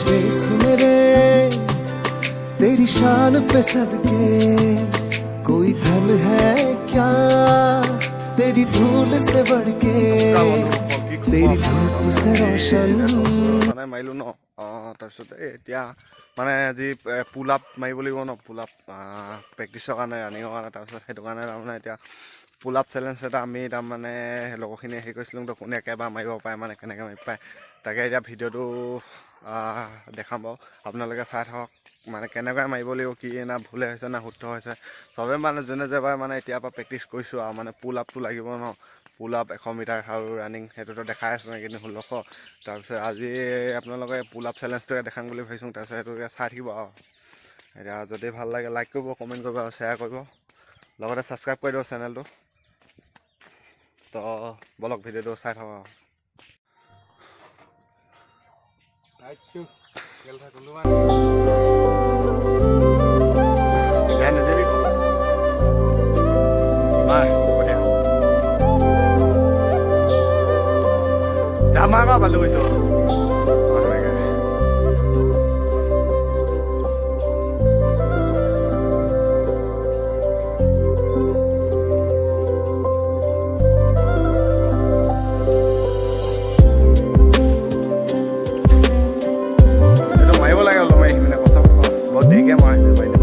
देश मेरे तेरी शान पे सदके कोई धन है क्या तेरी धूल से बढ़ के तेरी धूप से रोशन মানে মাৰিলো ন তাৰপিছত এতিয়া মানে আজি পুল আপ মাৰিব লাগিব ন পুল আপ প্ৰেক্টিছৰ কাৰণে ৰানিঙৰ কাৰণে তাৰপিছত সেইটো কাৰণে তাৰমানে এতিয়া পুল আপ চেলেঞ্জ এটা আমি তাৰমানে লগৰখিনিয়ে হেৰি কৰিছিলোঁ তো কোনে একেবাৰে মাৰিব পাৰে মানে কেনেকৈ মাৰিব পাৰে তাকে এতিয়া ভিডিঅ'টো দেখাম বাৰু আপোনালোকে চাই থাকক মানে কেনেকৈ মাৰিব লাগিব কি না ভুলে হৈছে না শুদ্ধ হৈছে চবে মানে যোনে যেবাৰ মানে এতিয়াৰ পৰা প্ৰেক্টিছ কৰিছোঁ আৰু মানে পুল আপটো লাগিব ন পুল আপ 100 মিটাৰ আৰু ৰানিং সেইটোতো দেখাই আছোঁ এইকেইদিন 1600 তাৰপিছত আজি আপোনালোকে পুল আপ চেলেঞ্জটোকে দেখাম বুলি ভাবিছোঁ তাৰপিছত সেইটোকে চাই থাকিব আৰু এতিয়া যদি ভাল লাগে লাইক কৰিব কমেণ্ট কৰিব আৰু শ্বেয়াৰ কৰিব লগতে ছাবস্ক্ৰাইব কৰি দিব চেনেলটো তো বলক ভিডিঅ'টো চাই থাকক Jamaah apa lu itu? Itu main bola kalau main ini kosong, buat dia main.